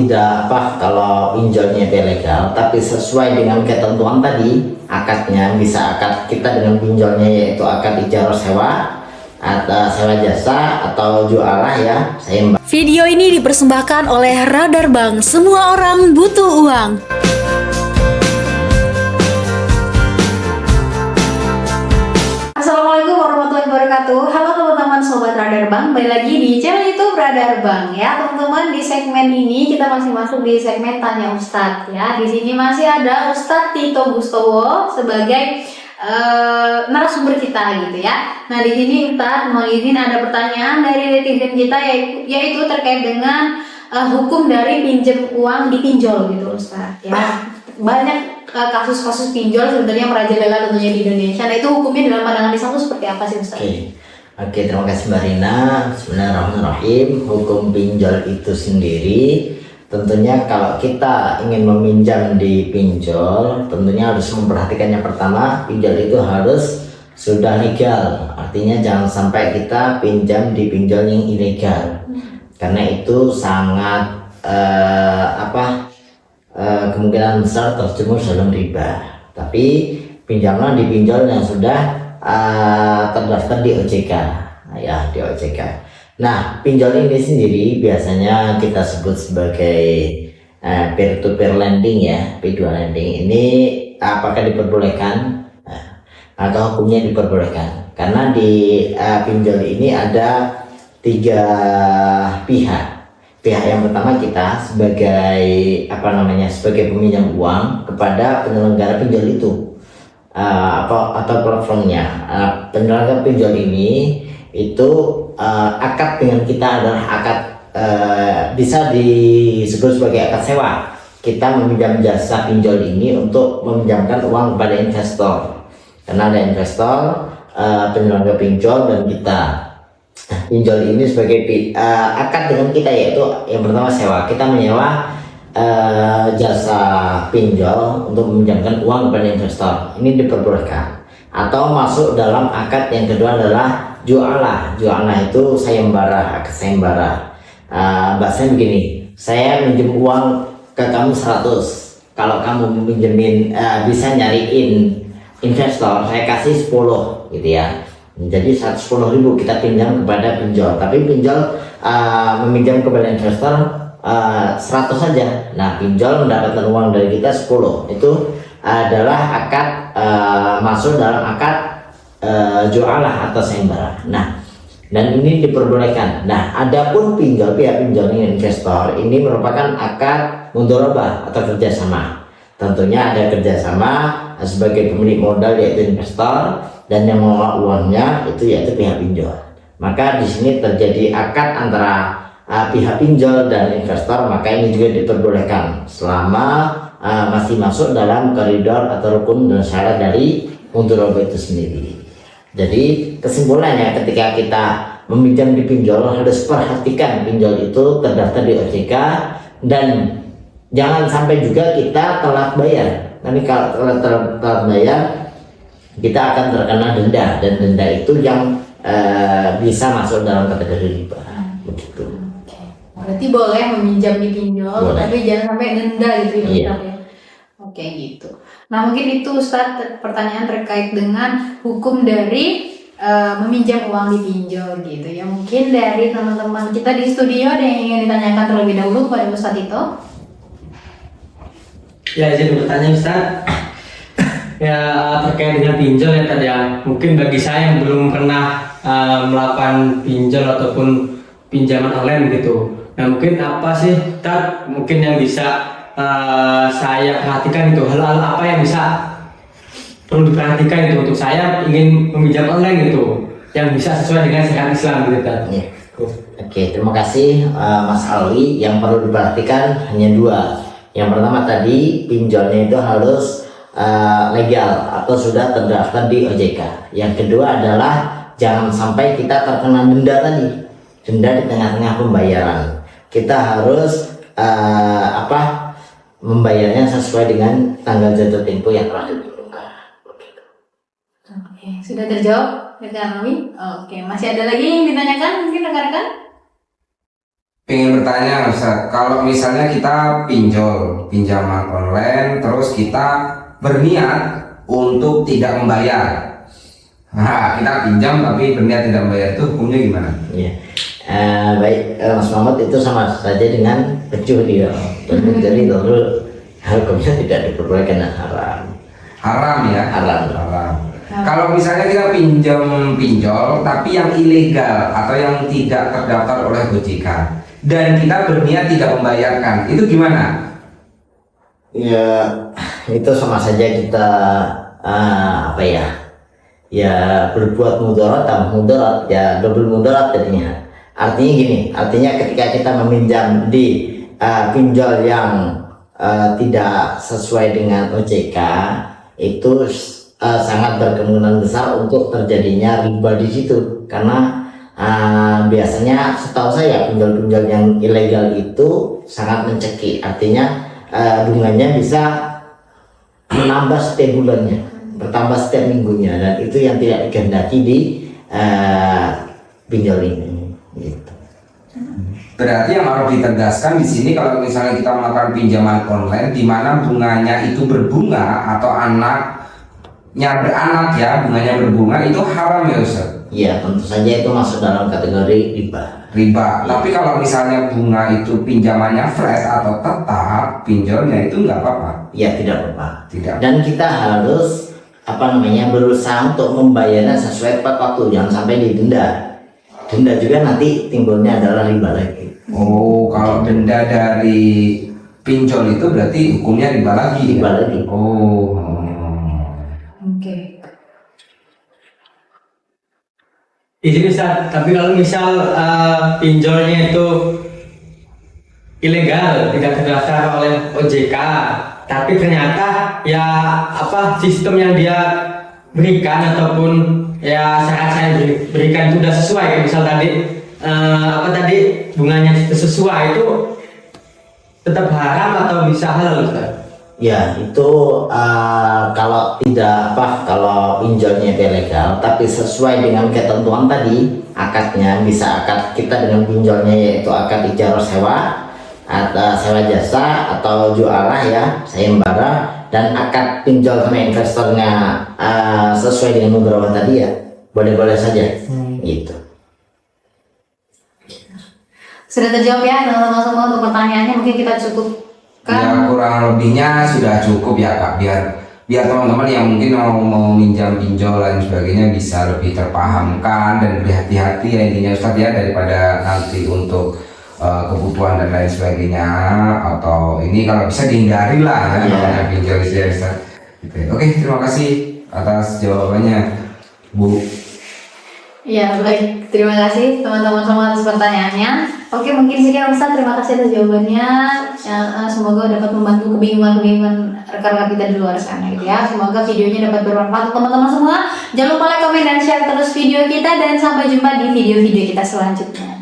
tidak apa, kalau pinjolnya itu legal tapi sesuai dengan ketentuan tadi, akadnya bisa akad kita dengan pinjolnya yaitu akad ijarah sewa atau sewa jasa atau jualah ya saya. Video ini dipersembahkan oleh Radar Bank. Semua orang butuh uang. Assalamualaikum warahmatullahi wabarakatuh. Halo teman-teman sobat Radar Bank, kembali lagi di channel YouTube Radar Bank ya teman-teman. Di segmen ini kita masih masuk di segmen Tanya Ustadz ya. Di sini masih ada Ustadz Tito Gustowo sebagai narasumber kita gitu ya. Nah di sini Ustadz mohon izin ada pertanyaan dari netizen kita yaitu terkait dengan hukum dari pinjam uang dipinjol gitu Ustadz ya. Banyak kasus-kasus pinjol sebenarnya merajalela tentunya di Indonesia. Nah itu hukumnya dalam pandangan Islam itu seperti apa sih Ustaz? Oke, terima kasih Mbak Rina. Bismillahirrahmanirrahim. Hukum pinjol itu sendiri tentunya kalau kita ingin meminjam di pinjol, tentunya harus memperhatikan yang pertama, pinjol itu harus sudah legal. Artinya jangan sampai kita pinjam di pinjol yang ilegal. Karena itu sangat kemungkinan besar terjerumus dalam riba. Tapi pinjamlah di pinjol yang sudah terdaftar di OJK ya, di OJK. Nah pinjol ini sendiri biasanya kita sebut sebagai peer to peer lending ya, P2 lending. Ini apakah diperbolehkan? Maka hukumnya diperbolehkan karena di pinjol ini ada 3 pihak. Pihak yang pertama kita sebagai sebagai peminjam uang kepada penyelenggara pinjol itu atau platformnya. Penyelenggara pinjol ini itu akad dengan kita adalah akad bisa disebut sebagai akad sewa. Kita meminjam jasa pinjol ini untuk meminjamkan uang kepada investor, karena ada investor, penyelenggara pinjol dan kita. Pinjol ini sebagai akad dengan kita, yaitu yang pertama sewa. Kita menyewa jasa pinjol untuk meminjamkan uang kepada investor. Ini diperbolehkan. Atau masuk dalam akad yang kedua adalah jualah. Jualah itu sayembara, akad sayembara. Bahasanya begini, saya minjem uang ke kamu 100. Kalau kamu meminjemin bisa nyariin investor, saya kasih 10 gitu ya. Jadi 110.000 kita pinjam kepada pinjol, tapi pinjol meminjam kepada investor 100 saja. Nah pinjol mendapatkan uang dari kita 10. Itu adalah akad masuk dalam akad jualah atau sayembara. Nah dan ini diperbolehkan. Nah adapun pinjol, pihak pinjol dengan investor ini merupakan akad mudharabah atau kerjasama. Tentunya ada kerjasama sebagai pemilik modal yaitu investor, dan yang mengelola uangnya itu yaitu pihak pinjol. Maka di sini terjadi akad antara pihak pinjol dan investor, maka ini juga diperbolehkan selama masih masuk dalam koridor atau rukun dan syarat dari mudharabah itu sendiri. Jadi kesimpulannya, ketika kita meminjam di pinjol harus perhatikan pinjol itu terdaftar di OJK dan jangan sampai juga kita telat bayar. Nanti kalau telat bayar kita akan terkena denda, dan denda itu yang bisa masuk dalam kategori riba. Begitu. Oke. Berarti boleh meminjam di pinjol, tapi jangan sampai denda gitu ya. Oke gitu. Nah mungkin itu Ustadz pertanyaan terkait dengan hukum dari meminjam uang di pinjol gitu ya. Mungkin dari teman-teman kita di studio ada yang ingin ditanyakan terlebih dahulu kepada Ustadz itu? Ya, izin bertanya Ustadz. Ya terkait dengan pinjol ya tadi ya, mungkin bagi saya yang belum pernah melakukan pinjol ataupun pinjaman online gitu. Nah mungkin apa sih mungkin yang bisa saya perhatikan itu, hal-hal apa yang bisa perlu diperhatikan itu untuk saya ingin meminjam online gitu, yang bisa sesuai dengan syariat Islam gitu kan. Oke, terima kasih Mas Alwi. Yang perlu diperhatikan hanya 2. Yang pertama tadi pinjolnya itu harus legal atau sudah terdaftar di OJK. Yang kedua adalah jangan sampai kita terkena denda tadi, denda di tengah-tengah pembayaran. Kita harus membayarnya sesuai dengan tanggal jatuh tempo yang telah ditentukan. Oke, sudah terjawab rekan Alwi. Oke, masih ada lagi yang ditanyakan mungkin rekan-rekan? pengen bertanya Ustaz, kalau misalnya kita pinjaman online, terus kita berniat untuk tidak membayar. Nah, kita pinjam tapi berniat tidak membayar, itu hukumnya gimana? Ya. Baik, Mas Muhammad, itu sama saja dengan pencuri ya. Dan pencuri tentu hukumnya tidak diperbolehkan dan haram. Haram ya? Haram. Kalau misalnya kita pinjol tapi yang ilegal atau yang tidak terdaftar oleh OJK dan kita berniat tidak membayarkan, itu gimana? Ya, itu sama saja kita berbuat mudarat ya, double mudarat jadinya. Artinya gini, artinya ketika kita meminjam di pinjol yang tidak sesuai dengan OJK, itu sangat berkemungkinan besar untuk terjadinya riba di situ, karena biasanya setahu saya pinjol-pinjol yang ilegal itu sangat mencekik, artinya bunganya bisa menambah setiap bulannya, bertambah setiap minggunya, dan itu yang tidak dikehendaki di pinjol ini. Gitu. Berarti yang harus ditegaskan di sini, kalau misalnya kita melakukan pinjaman online di mana bunganya itu berbunga atau anaknya beranak ya, bunganya berbunga, itu haram ya Ustaz? Iya, tentu saja itu masuk dalam kategori riba. Tapi kalau misalnya bunga itu pinjamannya flat atau tetap, pinjolnya itu nggak apa-apa? Ya, tidak apa-apa. Tidak. Dan kita harus berusaha untuk membayarnya sesuai tepat waktu, jangan sampai didenda. Denda juga nanti timbulnya adalah riba lagi. Oh, kalau denda dari pinjol itu berarti hukumnya riba lagi. Riba ya? lagi. Oh. Oke. Izin Ustaz, tapi kalau misal pinjolnya itu ilegal, tidak terdaftar oleh OJK, tapi ternyata ya sistem yang dia berikan ataupun ya syarat saya berikan itu sudah sesuai, misal tadi bunganya sesuai, itu tetap haram atau bisa halal Ustaz? Ya, itu kalau pinjolnya itu ilegal tapi sesuai dengan ketentuan tadi, akadnya bisa akad kita dengan pinjolnya, yaitu akad ijarah sewa atau sewa jasa atau jualah ya, sayembara, dan akad pinjol sama investornya sesuai dengan beberapa tadi ya, boleh-boleh saja. Gitu. Sudah terjawab ya teman-teman semua untuk pertanyaannya, mungkin kita cukupkan. Ya, kurang lebihnya sudah cukup ya Kak, biar teman-teman yang mungkin mau minjam pinjol dan sebagainya bisa lebih terpahamkan dan lebih hati-hati ya intinya Ustadz ya, daripada nanti untuk kebutuhan dan lain sebagainya, atau ini kalau bisa dihindari lah ya namanya pinjol itu ya Ustadz. Oke, terima kasih atas jawabannya Bu. Ya baik, terima kasih teman-teman semua atas pertanyaannya. Oke, mungkin sekian Ustaz, terima kasih atas jawabannya. Semoga dapat membantu kebingungan rekan-rekan kita di luar sana gitu ya. Semoga videonya dapat bermanfaat untuk teman-teman semua. Jangan lupa like, komen, dan share terus video kita, dan sampai jumpa di video-video kita selanjutnya.